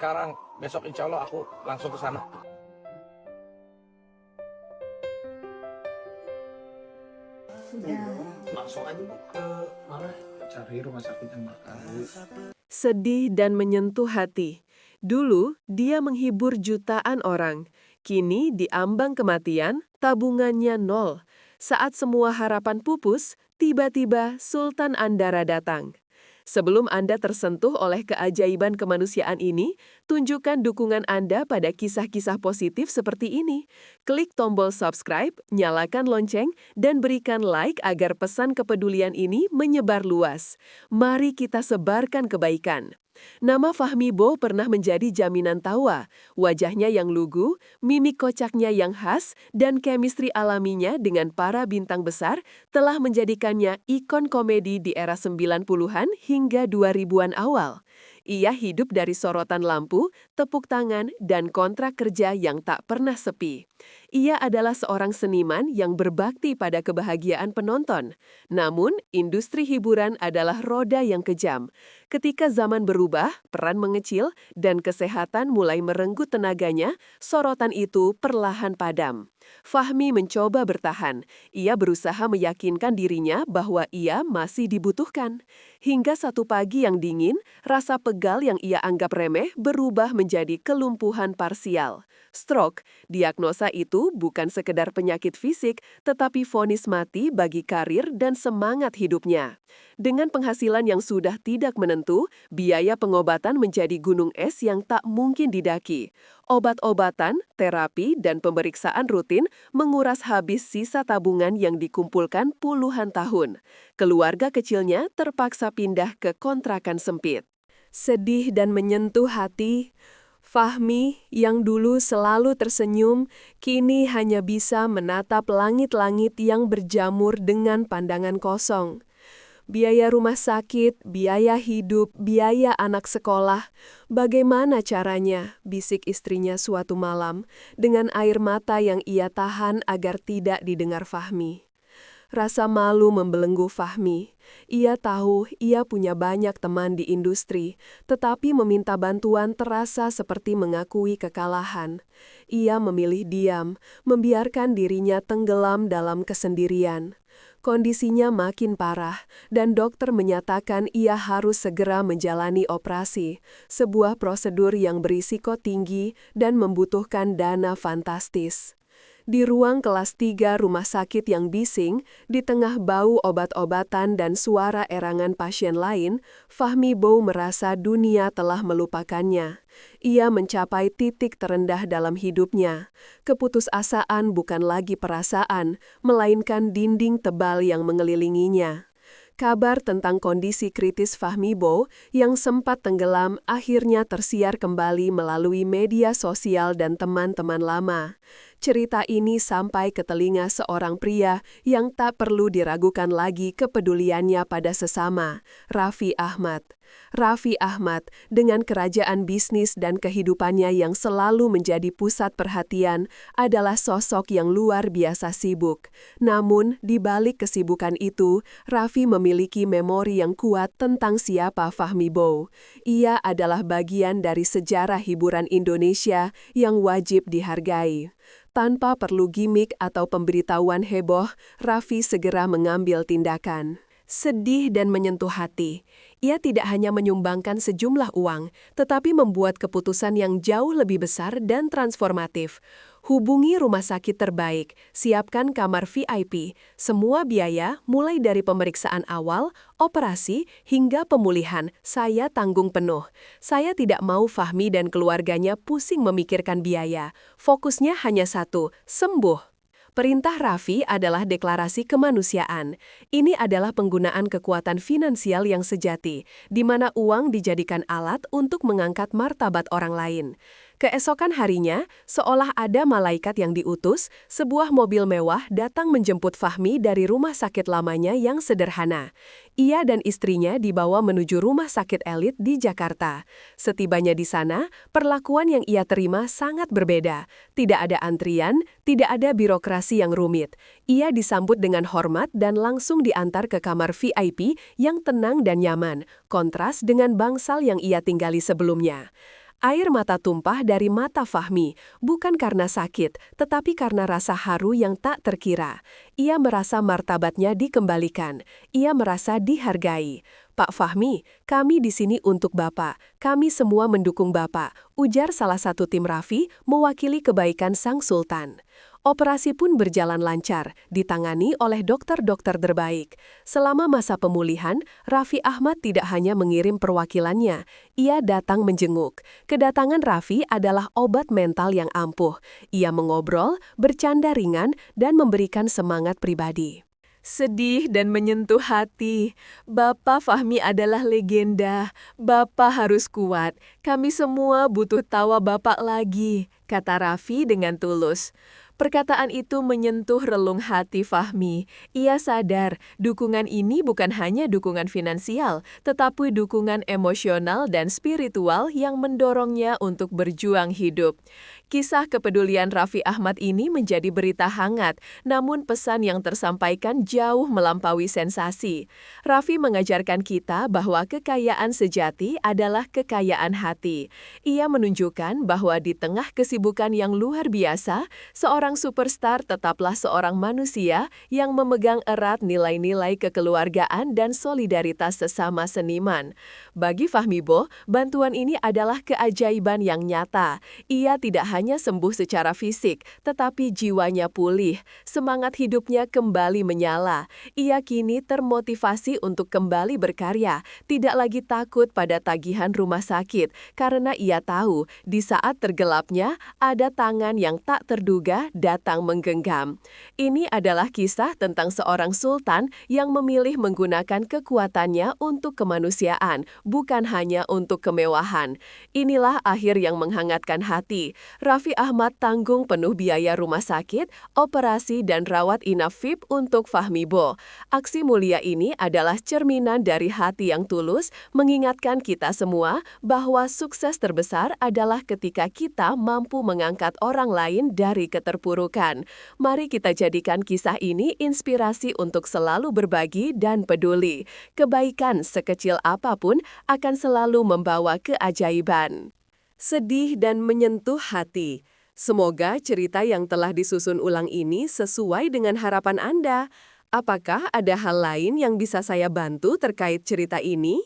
sekarang, besok insya Allah aku langsung ke sana. Langsung aja Bu, ke mana? Cari rumah sakit yang terbaik. Sedih dan menyentuh hati. Dulu, dia menghibur jutaan orang. Kini, di ambang kematian, tabungannya nol. Saat semua harapan pupus, tiba-tiba Sultan Andara datang. Sebelum Anda tersentuh oleh keajaiban kemanusiaan ini, tunjukkan dukungan Anda pada kisah-kisah positif seperti ini. Klik tombol subscribe, nyalakan lonceng, dan berikan like agar pesan kepedulian ini menyebar luas. Mari kita sebarkan kebaikan. Nama Fahmi Bow pernah menjadi jaminan tawa. Wajahnya yang lugu, mimik kocaknya yang khas, dan chemistry alaminya dengan para bintang besar telah menjadikannya ikon komedi di era 90-an hingga 2000-an awal. Ia hidup dari sorotan lampu, tepuk tangan, dan kontrak kerja yang tak pernah sepi. Ia adalah seorang seniman yang berbakti pada kebahagiaan penonton. Namun, industri hiburan adalah roda yang kejam. Ketika zaman berubah, peran mengecil, dan kesehatan mulai merenggut tenaganya, sorotan itu perlahan padam. Fahmi mencoba bertahan. Ia berusaha meyakinkan dirinya bahwa ia masih dibutuhkan. Hingga satu pagi yang dingin, rasa pegal yang ia anggap remeh berubah menjadi kelumpuhan parsial. Stroke, diagnosa itu bukan sekedar penyakit fisik, tetapi vonis mati bagi karir dan semangat hidupnya. Dengan penghasilan yang sudah tidak menentu, biaya pengobatan menjadi gunung es yang tak mungkin didaki. Obat-obatan, terapi, dan pemeriksaan rutin menguras habis sisa tabungan yang dikumpulkan puluhan tahun. Keluarga kecilnya terpaksa pindah ke kontrakan sempit. Sedih dan menyentuh hati, Fahmi yang dulu selalu tersenyum, kini hanya bisa menatap langit-langit yang berjamur dengan pandangan kosong. Biaya rumah sakit, biaya hidup, biaya anak sekolah. Bagaimana caranya, bisik istrinya suatu malam, dengan air mata yang ia tahan agar tidak didengar Fahmi. Rasa malu membelenggu Fahmi. Ia tahu ia punya banyak teman di industri, tetapi meminta bantuan terasa seperti mengakui kekalahan. Ia memilih diam, membiarkan dirinya tenggelam dalam kesendirian. Kondisinya makin parah, dan dokter menyatakan ia harus segera menjalani operasi, sebuah prosedur yang berisiko tinggi dan membutuhkan dana fantastis. Di ruang kelas 3 rumah sakit yang bising, di tengah bau obat-obatan dan suara erangan pasien lain, Fahmi Bow merasa dunia telah melupakannya. Ia mencapai titik terendah dalam hidupnya. Keputusasaan bukan lagi perasaan, melainkan dinding tebal yang mengelilinginya. Kabar tentang kondisi kritis Fahmi Bow yang sempat tenggelam akhirnya tersiar kembali melalui media sosial dan teman-teman lama. Cerita ini sampai ke telinga seorang pria yang tak perlu diragukan lagi kepeduliannya pada sesama, Raffi Ahmad. Raffi Ahmad, dengan kerajaan bisnis dan kehidupannya yang selalu menjadi pusat perhatian, adalah sosok yang luar biasa sibuk. Namun, di balik kesibukan itu, Raffi memiliki memori yang kuat tentang siapa Fahmi Bow. Ia adalah bagian dari sejarah hiburan Indonesia yang wajib dihargai. Tanpa perlu gimik atau pemberitahuan heboh, Raffi segera mengambil tindakan. Sedih dan menyentuh hati. Ia tidak hanya menyumbangkan sejumlah uang, tetapi membuat keputusan yang jauh lebih besar dan transformatif. Hubungi rumah sakit terbaik, siapkan kamar VIP, semua biaya mulai dari pemeriksaan awal, operasi, hingga pemulihan, saya tanggung penuh. Saya tidak mau Fahmi dan keluarganya pusing memikirkan biaya. Fokusnya hanya satu, sembuh. Perintah Raffi adalah deklarasi kemanusiaan. Ini adalah penggunaan kekuatan finansial yang sejati, di mana uang dijadikan alat untuk mengangkat martabat orang lain. Keesokan harinya, seolah ada malaikat yang diutus, sebuah mobil mewah datang menjemput Fahmi dari rumah sakit lamanya yang sederhana. Ia dan istrinya dibawa menuju rumah sakit elit di Jakarta. Setibanya di sana, perlakuan yang ia terima sangat berbeda. Tidak ada antrian, tidak ada birokrasi yang rumit. Ia disambut dengan hormat dan langsung diantar ke kamar VIP yang tenang dan nyaman, kontras dengan bangsal yang ia tinggali sebelumnya. Air mata tumpah dari mata Fahmi, bukan karena sakit, tetapi karena rasa haru yang tak terkira. Ia merasa martabatnya dikembalikan. Ia merasa dihargai. Pak Fahmi, kami di sini untuk Bapak. Kami semua mendukung Bapak, ujar salah satu tim Raffi mewakili kebaikan Sang Sultan. Operasi pun berjalan lancar, ditangani oleh dokter-dokter terbaik. Selama masa pemulihan, Raffi Ahmad tidak hanya mengirim perwakilannya, ia datang menjenguk. Kedatangan Raffi adalah obat mental yang ampuh. Ia mengobrol, bercanda ringan, dan memberikan semangat pribadi. Sedih dan menyentuh hati. Bapak Fahmi adalah legenda. Bapak harus kuat. Kami semua butuh tawa Bapak lagi, kata Raffi dengan tulus. Perkataan itu menyentuh relung hati Fahmi. Ia sadar dukungan ini bukan hanya dukungan finansial, tetapi dukungan emosional dan spiritual yang mendorongnya untuk berjuang hidup. Kisah kepedulian Raffi Ahmad ini menjadi berita hangat, namun pesan yang tersampaikan jauh melampaui sensasi. Raffi mengajarkan kita bahwa kekayaan sejati adalah kekayaan hati. Ia menunjukkan bahwa di tengah kesibukan yang luar biasa, seorang superstar tetaplah seorang manusia yang memegang erat nilai-nilai kekeluargaan dan solidaritas sesama seniman. Bagi Fahmi Boh, bantuan ini adalah keajaiban yang nyata. Ia tidak hanya sembuh secara fisik, tetapi jiwanya pulih, semangat hidupnya kembali menyala. Ia kini termotivasi untuk kembali berkarya, tidak lagi takut pada tagihan rumah sakit, karena ia tahu di saat tergelapnya ada tangan yang tak terduga datang menggenggam. Ini adalah kisah tentang seorang sultan yang memilih menggunakan kekuatannya untuk kemanusiaan, bukan hanya untuk kemewahan. Inilah akhir yang menghangatkan hati. Raffi Ahmad tanggung penuh biaya rumah sakit, operasi, dan rawat inap VIP untuk Fahmi Boh. Aksi mulia ini adalah cerminan dari hati yang tulus, mengingatkan kita semua bahwa sukses terbesar adalah ketika kita mampu mengangkat orang lain dari keterpurukan. Mari kita jadikan kisah ini inspirasi untuk selalu berbagi dan peduli. Kebaikan sekecil apapun akan selalu membawa keajaiban. Sedih dan menyentuh hati. Semoga cerita yang telah disusun ulang ini sesuai dengan harapan Anda. Apakah ada hal lain yang bisa saya bantu terkait cerita ini?